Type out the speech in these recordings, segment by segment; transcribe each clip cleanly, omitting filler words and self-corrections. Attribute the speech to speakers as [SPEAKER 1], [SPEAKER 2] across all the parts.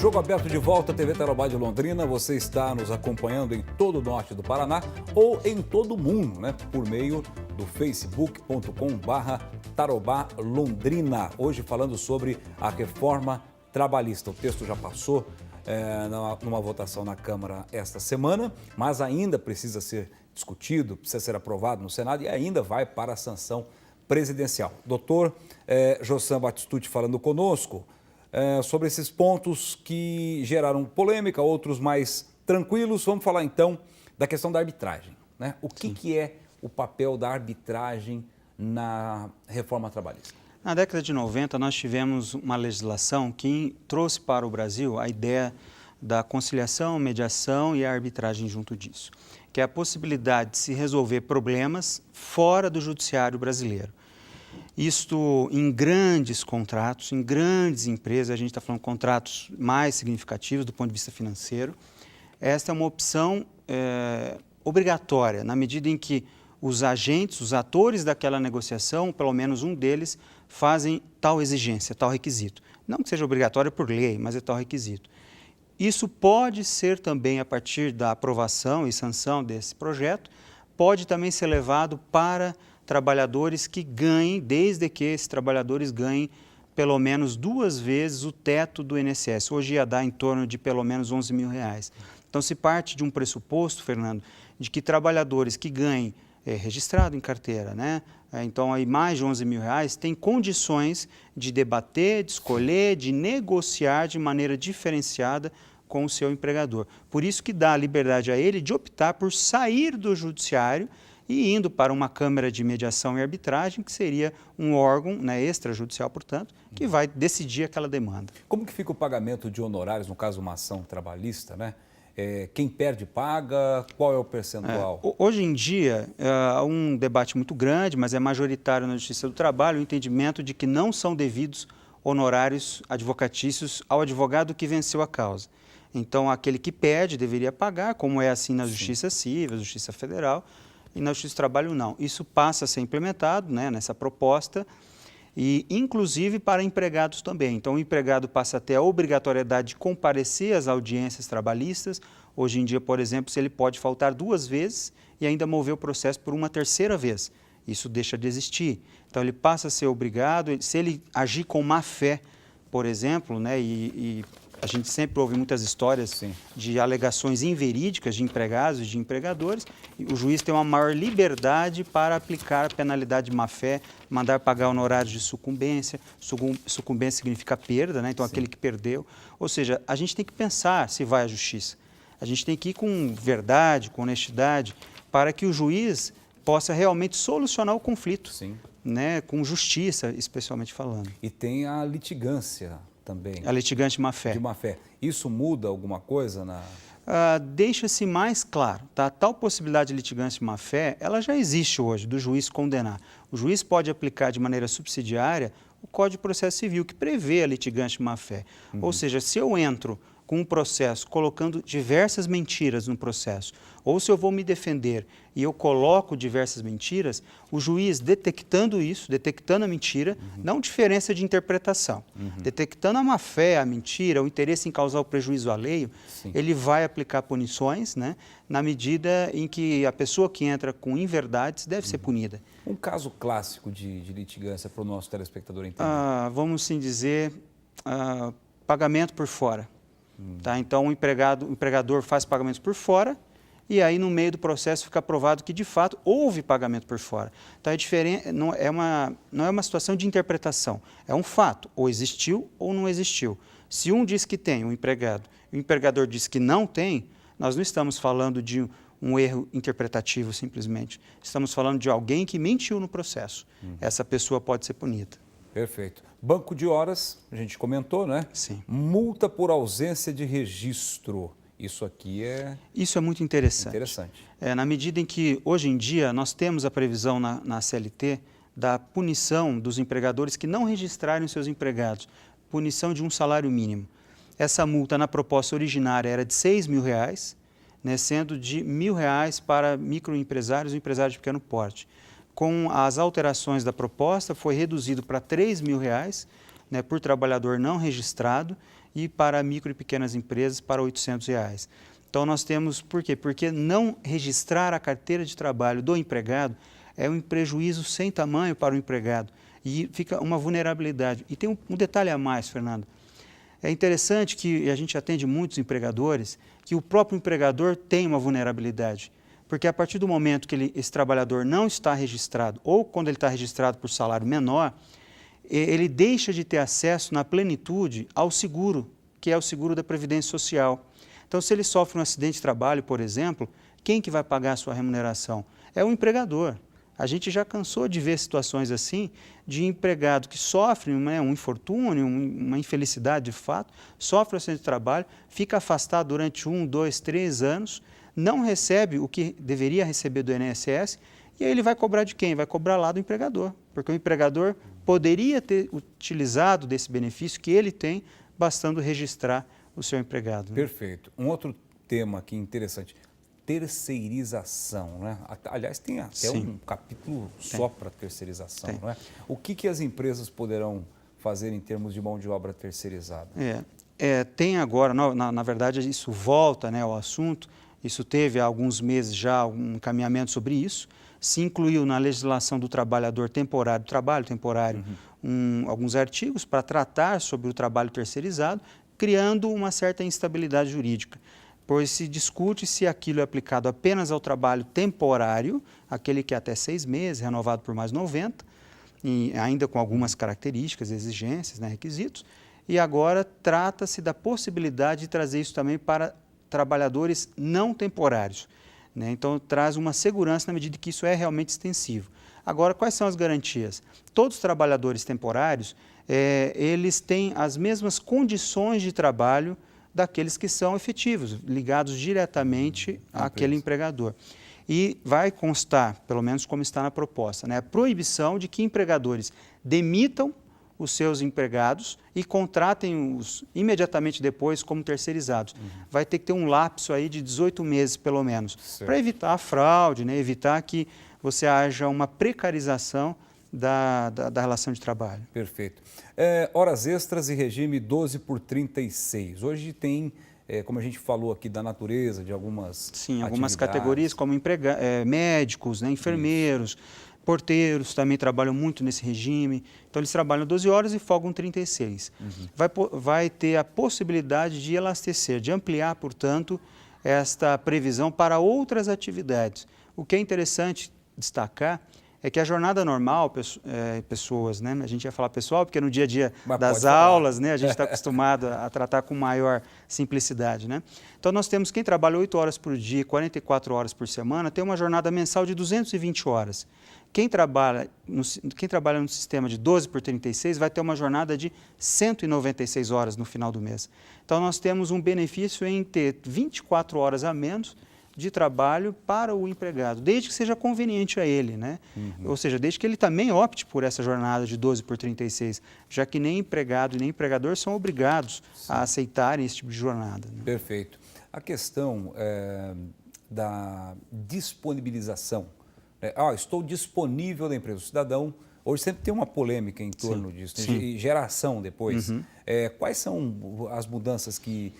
[SPEAKER 1] Jogo Aberto de volta, TV Tarobá de Londrina. Você está nos acompanhando em todo o norte do Paraná ou em todo o mundo, né? Por meio do facebook.com/Tarobá Londrina. Hoje falando sobre a reforma trabalhista. O texto já passou numa votação na Câmara esta semana, mas ainda precisa ser discutido, precisa ser aprovado no Senado e ainda vai para a sanção presidencial. Doutor Jossam Batistucci falando conosco sobre esses pontos que geraram polêmica, outros mais tranquilos. Vamos falar então da questão da arbitragem, né? O que é o papel da arbitragem na reforma trabalhista?
[SPEAKER 2] Na década de 90, nós tivemos uma legislação que trouxe para o Brasil a ideia da conciliação, mediação e a arbitragem junto disso, que é a possibilidade de se resolver problemas fora do judiciário brasileiro. Isto em grandes contratos, em grandes empresas, a gente está falando de contratos mais significativos do ponto de vista financeiro. Esta é uma opção obrigatória, na medida em que os agentes, os atores daquela negociação, pelo menos um deles, fazem tal exigência, tal requisito. Não que seja obrigatório por lei, mas é tal requisito. Isso pode ser também, a partir da aprovação e sanção desse projeto, pode também ser levado para trabalhadores que ganhem, desde que esses trabalhadores ganhem pelo menos 2 vezes o teto do INSS. Hoje ia dar em torno de pelo menos R$11 mil. Então, se parte de um pressuposto, Fernando, de que trabalhadores que ganhem registrado em carteira, né? Então, aí mais de R$11 mil, têm condições de debater, de escolher, de negociar de maneira diferenciada com o seu empregador. Por isso que dá a liberdade a ele de optar por sair do judiciário e indo para uma Câmara de Mediação e Arbitragem, que seria um órgão, né, extrajudicial, portanto, que vai decidir aquela demanda.
[SPEAKER 1] Como que fica o pagamento de honorários, no caso uma ação trabalhista, né? Quem perde paga, qual é o percentual?
[SPEAKER 2] Hoje em dia, há um debate muito grande, mas é majoritário na Justiça do Trabalho, o entendimento de que não são devidos honorários advocatícios ao advogado que venceu a causa. Então, aquele que perde deveria pagar, como é assim na Justiça Civil, na Justiça Federal, e na Justiça do Trabalho não. Isso passa a ser implementado, né, nessa proposta, e inclusive para empregados também. Então, o empregado passa a ter a obrigatoriedade de comparecer às audiências trabalhistas. Hoje em dia, por exemplo, se ele pode faltar 2 vezes e ainda mover o processo por uma 3ª vez. Isso deixa de existir. Então, ele passa a ser obrigado, se ele agir com má fé, por exemplo, né, e a gente sempre ouve muitas histórias de alegações inverídicas de empregados e de empregadores, e o juiz tem uma maior liberdade para aplicar a penalidade de má-fé, mandar pagar honorários de sucumbência. Sucumbência significa perda, né? Então aquele que perdeu. Ou seja, a gente tem que pensar se vai à justiça. A gente tem que ir com verdade, com honestidade, para que o juiz possa realmente solucionar o conflito, né? Com justiça, especialmente falando.
[SPEAKER 1] E tem a litigância também.
[SPEAKER 2] A litigante de má-fé.
[SPEAKER 1] De má-fé. Isso muda alguma coisa na...
[SPEAKER 2] Deixa-se mais claro, tá? Tal possibilidade de litigância de má-fé, ela já existe hoje, do juiz condenar. O juiz pode aplicar de maneira subsidiária o Código de Processo Civil, que prevê a litigância de má-fé. Ou seja, se eu entro com um processo colocando diversas mentiras no processo, ou se eu vou me defender e eu coloco diversas mentiras, o juiz detectando isso, detectando a mentira, não diferença de interpretação, detectando a má-fé, a mentira, o interesse em causar o prejuízo alheio, ele vai aplicar punições, né, na medida em que a pessoa que entra com inverdades deve ser punida.
[SPEAKER 1] Um caso clássico de litigância para o nosso telespectador entender.
[SPEAKER 2] Vamos sim dizer, pagamento por fora. Tá? Então, o empregador faz pagamentos por fora e aí, no meio do processo, fica provado que, de fato, houve pagamento por fora. Então, é diferente, não é uma situação de interpretação, é um fato, ou existiu ou não existiu. Se um diz que tem, o empregador diz que não tem, nós não estamos falando de um erro interpretativo, simplesmente. Estamos falando de alguém que mentiu no processo. Essa pessoa pode ser punida.
[SPEAKER 1] Perfeito. Banco de horas, a gente comentou, né?
[SPEAKER 2] Sim.
[SPEAKER 1] Multa por ausência de registro. Isso aqui é...
[SPEAKER 2] Isso é muito interessante. Na medida em que, hoje em dia, nós temos a previsão na CLT da punição dos empregadores que não registrarem os seus empregados. Punição de um salário mínimo. Essa multa, na proposta originária, era de R$6 mil, né, sendo de R$1.000 para microempresários e empresários de pequeno porte. Com as alterações da proposta, foi reduzido para R$3 mil, né, por trabalhador não registrado, e para micro e pequenas empresas para R$ 800. Então nós temos, por quê? Porque não registrar a carteira de trabalho do empregado é um prejuízo sem tamanho para o empregado e fica uma vulnerabilidade. E tem um detalhe a mais, Fernando. É interessante que a gente atende muitos empregadores, que o próprio empregador tem uma vulnerabilidade. Porque a partir do momento que esse trabalhador não está registrado, ou quando ele está registrado por salário menor, ele deixa de ter acesso na plenitude ao seguro, que é o seguro da Previdência Social. Então, se ele sofre um acidente de trabalho, por exemplo, quem que vai pagar a sua remuneração? É o empregador. A gente já cansou de ver situações assim, de empregado que sofre um infortúnio, uma infelicidade de fato, sofre um acidente de trabalho, fica afastado durante 1, 2, 3 anos, não recebe o que deveria receber do INSS, e aí ele vai cobrar de quem? Vai cobrar lá do empregador, porque o empregador poderia ter utilizado desse benefício que ele tem, bastando registrar o seu empregado. Né?
[SPEAKER 1] Perfeito. Um outro tema aqui interessante, terceirização, né? Aliás, tem até um capítulo só para terceirização, não é? O que as empresas poderão fazer em termos de mão de obra terceirizada?
[SPEAKER 2] Tem agora, na verdade, isso volta, né, ao assunto, isso teve há alguns meses já um encaminhamento sobre isso, se incluiu na legislação do trabalhador temporário, trabalho temporário, alguns artigos para tratar sobre o trabalho terceirizado, criando uma certa instabilidade jurídica, pois se discute se aquilo é aplicado apenas ao trabalho temporário, aquele que é até 6 meses, renovado por mais 90, e ainda com algumas características, exigências, né, requisitos, e agora trata-se da possibilidade de trazer isso também para trabalhadores não temporários. Né? Então, traz uma segurança na medida que isso é realmente extensivo. Agora, quais são as garantias? Todos os trabalhadores temporários, eles têm as mesmas condições de trabalho daqueles que são efetivos, ligados diretamente àquele empregador. E vai constar, pelo menos como está na proposta, né, a proibição de que empregadores demitam os seus empregados e contratem-os imediatamente depois como terceirizados. Vai ter que ter um lapso aí de 18 meses, pelo menos, para evitar a fraude, né, evitar que você haja uma precarização da relação de trabalho.
[SPEAKER 1] Perfeito. Horas extras e regime 12/36. Hoje tem, como a gente falou aqui, da natureza de algumas
[SPEAKER 2] algumas categorias, como médicos, né, enfermeiros, porteiros também trabalham muito nesse regime. Então, eles trabalham 12 horas e folgam 36. Vai ter a possibilidade de elastecer, de ampliar, portanto, esta previsão para outras atividades. O que é interessante destacar é que a jornada normal, pessoas, né? A gente ia falar pessoal, porque no dia a dia das aulas, né, a gente está acostumado a tratar com maior simplicidade. Né? Então, nós temos quem trabalha 8 horas por dia, 44 horas por semana, tem uma jornada mensal de 220 horas. Quem trabalha no sistema de 12/36 vai ter uma jornada de 196 horas no final do mês. Então, nós temos um benefício em ter 24 horas a menos de trabalho para o empregado, desde que seja conveniente a ele, né? Ou seja, desde que ele também opte por essa jornada de 12/36, já que nem empregado e nem empregador são obrigados a aceitarem esse tipo de jornada. Né?
[SPEAKER 1] Perfeito. A questão da disponibilização. Estou disponível da empresa. O cidadão, hoje sempre tem uma polêmica em torno disso, e geração depois. Quais são as mudanças que...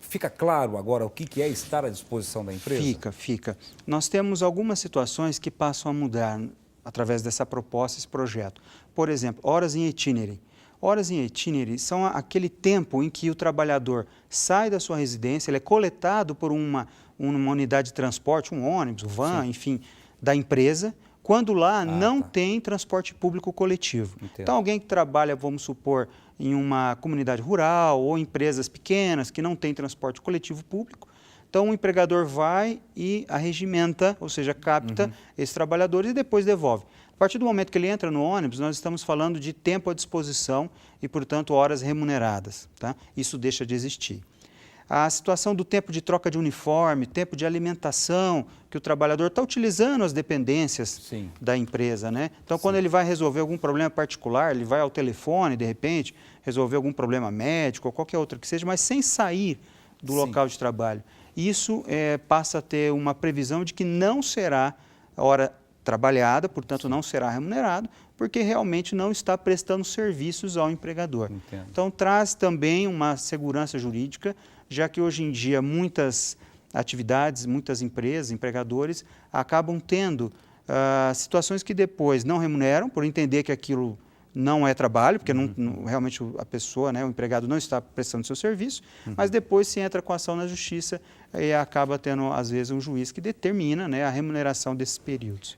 [SPEAKER 1] Fica claro agora o que é estar à disposição da empresa?
[SPEAKER 2] Fica. Nós temos algumas situações que passam a mudar através dessa proposta, esse projeto. Por exemplo, horas em itinerary. Horas em itinerary são aquele tempo em que o trabalhador sai da sua residência, ele é coletado por uma unidade de transporte, um ônibus, um van, enfim, da empresa, quando lá não tem transporte público coletivo.
[SPEAKER 1] Entendo.
[SPEAKER 2] Então, alguém que trabalha, vamos supor, em uma comunidade rural ou empresas pequenas que não têm transporte coletivo público, então o empregador vai e arregimenta, ou seja, capta esses trabalhadores e depois devolve. A partir do momento que ele entra no ônibus, nós estamos falando de tempo à disposição e, portanto, horas remuneradas. Tá? Isso deixa de existir. A situação do tempo de troca de uniforme, tempo de alimentação, que o trabalhador está utilizando as dependências da empresa. Né? Então, quando ele vai resolver algum problema particular, ele vai ao telefone, de repente, resolver algum problema médico ou qualquer outro que seja, mas sem sair do local de trabalho. Isso passa a ter uma previsão de que não será hora trabalhada, portanto não será remunerado, porque realmente não está prestando serviços ao empregador.
[SPEAKER 1] Entendo.
[SPEAKER 2] Então traz também uma segurança jurídica, já que hoje em dia muitas atividades, muitas empresas, empregadores, acabam tendo situações que depois não remuneram, por entender que aquilo não é trabalho, porque realmente a pessoa, né, o empregado não está prestando seu serviço, mas depois se entra com a ação na justiça e acaba tendo, às vezes, um juiz que determina, né, a remuneração desses períodos.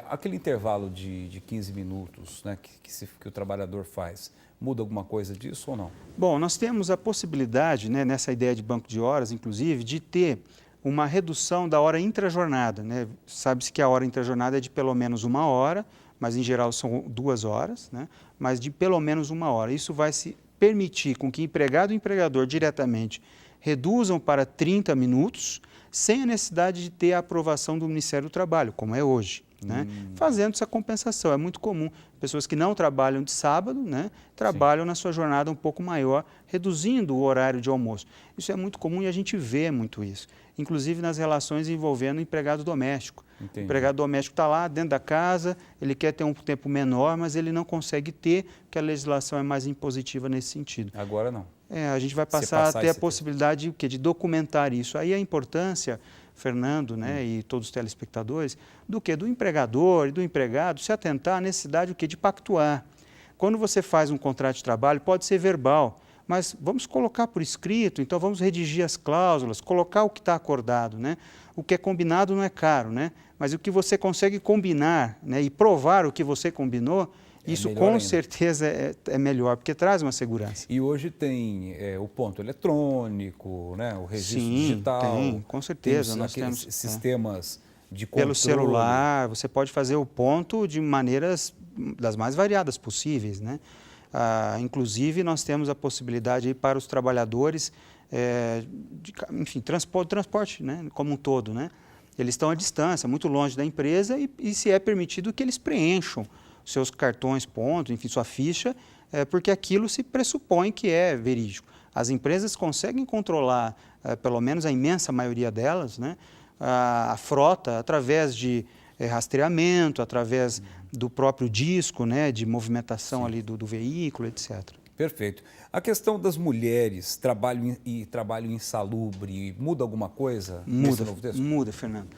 [SPEAKER 1] Aquele intervalo de 15 minutos, né, que o trabalhador faz, muda alguma coisa disso ou não?
[SPEAKER 2] Bom, nós temos a possibilidade, né, nessa ideia de banco de horas, inclusive, de ter uma redução da hora intrajornada, né? Sabe-se que a hora intrajornada é de pelo menos 1 hora, mas em geral são 2 horas, né? Mas de pelo menos 1 hora. Isso vai se permitir com que empregado e empregador diretamente reduzam para 30 minutos, sem a necessidade de ter a aprovação do Ministério do Trabalho, como é hoje, né? Fazendo essa compensação. É muito comum pessoas que não trabalham de sábado, né, trabalham na sua jornada um pouco maior, reduzindo o horário de almoço. Isso é muito comum e a gente vê muito isso, inclusive nas relações envolvendo o empregado doméstico.
[SPEAKER 1] Entendi.
[SPEAKER 2] O empregado doméstico está lá dentro da casa, ele quer ter um tempo menor, mas ele não consegue ter, porque a legislação é mais impositiva nesse sentido.
[SPEAKER 1] Agora não.
[SPEAKER 2] A gente vai passar a ter a possibilidade de documentar isso. Aí a importância, Fernando, né, e todos os telespectadores, do empregador e do empregado se atentar à necessidade de pactuar. Quando você faz um contrato de trabalho, pode ser verbal, mas vamos colocar por escrito, então vamos redigir as cláusulas, colocar o que está acordado, né? O que é combinado não é caro, né? Mas o que você consegue combinar, né, e provar o que você combinou, isso com certeza é melhor, porque traz uma segurança.
[SPEAKER 1] E hoje tem o ponto eletrônico, né, o registro digital.
[SPEAKER 2] Tem, com certeza.
[SPEAKER 1] Nós temos sistemas de controle.
[SPEAKER 2] Pelo celular, você pode fazer o ponto de maneiras das mais variadas possíveis, né? Inclusive, nós temos a possibilidade aí para os trabalhadores, enfim, transporte, né, como um todo, né? Eles estão à distância, muito longe da empresa e se é permitido que eles preencham seus cartões, pontos, enfim, sua ficha, porque aquilo se pressupõe que é verídico. As empresas conseguem controlar, pelo menos a imensa maioria delas, né, a frota através de rastreamento, através do próprio disco, né, de movimentação ali do veículo, etc.
[SPEAKER 1] Perfeito. A questão das mulheres, trabalho insalubre, muda alguma coisa nesse novo texto?
[SPEAKER 2] Muda, Fernando.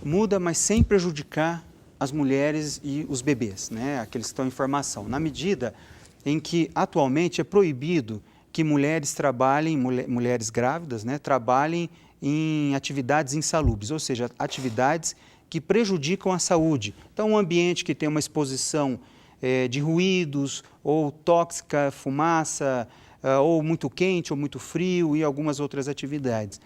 [SPEAKER 2] Muda, mas sem prejudicar as mulheres e os bebês, né, aqueles que estão em formação, na medida em que atualmente é proibido que mulheres trabalhem, mulheres grávidas, né, trabalhem em atividades insalubres, ou seja, atividades que prejudicam a saúde. Então, um ambiente que tem uma exposição de ruídos ou tóxica, fumaça, ou muito quente ou muito frio e algumas outras atividades.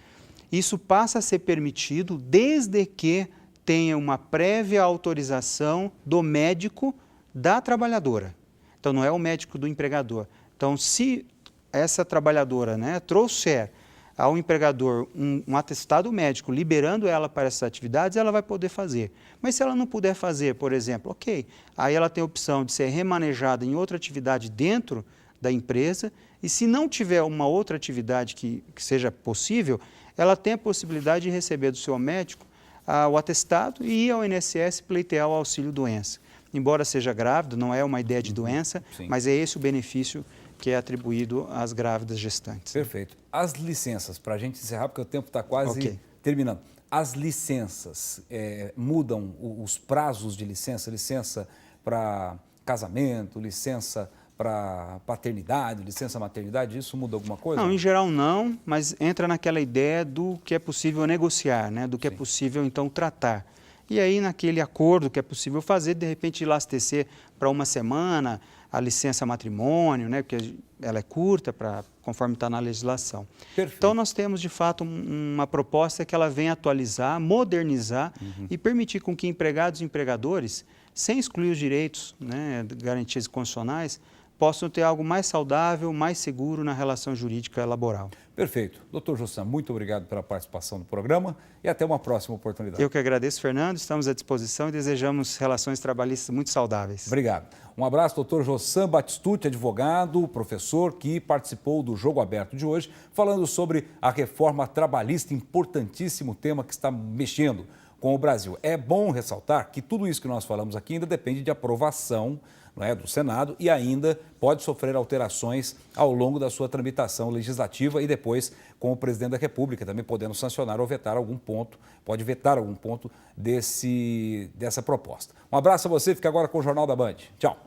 [SPEAKER 2] Isso passa a ser permitido desde que tenha uma prévia autorização do médico da trabalhadora. Então, não é o médico do empregador. Então, se essa trabalhadora, né, trouxer ao empregador um atestado médico liberando ela para essas atividades, ela vai poder fazer. Mas se ela não puder fazer, por exemplo, ok, aí ela tem a opção de ser remanejada em outra atividade dentro da empresa e se não tiver uma outra atividade que seja possível, ela tem a possibilidade de receber do seu médico o atestado e ir ao INSS pleitear o auxílio-doença. Embora seja grávida, não é uma ideia de doença, mas é esse o benefício que é atribuído às grávidas gestantes.
[SPEAKER 1] Perfeito. As licenças, para a gente encerrar, porque o tempo está quase terminando. As licenças mudam os prazos de licença? Licença para casamento, licença para paternidade, licença maternidade, isso muda alguma coisa?
[SPEAKER 2] Não, em geral não, mas entra naquela ideia do que é possível negociar, né? Do que é possível, então, tratar. E aí, naquele acordo que é possível fazer, de repente, elastecer para 1 semana a licença matrimônio, né? Porque ela é curta, conforme está na legislação.
[SPEAKER 1] Perfeito.
[SPEAKER 2] Então, nós temos, de fato, uma proposta que ela vem atualizar, modernizar e permitir com que empregados e empregadores, sem excluir os direitos, né, garantias constitucionais, possam ter algo mais saudável, mais seguro na relação jurídica laboral.
[SPEAKER 1] Perfeito. Doutor Jossam, muito obrigado pela participação no programa e até uma próxima oportunidade.
[SPEAKER 2] Eu que agradeço, Fernando. Estamos à disposição e desejamos relações trabalhistas muito saudáveis.
[SPEAKER 1] Obrigado. Um abraço, doutor Jossam Batistucci, advogado, professor, que participou do Jogo Aberto de hoje, falando sobre a reforma trabalhista, importantíssimo tema que está mexendo com o Brasil. É bom ressaltar que tudo isso que nós falamos aqui ainda depende de aprovação, não é, do Senado e ainda pode sofrer alterações ao longo da sua tramitação legislativa e depois com o presidente da República, também podendo sancionar ou vetar algum ponto, pode vetar algum ponto dessa proposta. Um abraço a você, fica agora com o Jornal da Band. Tchau.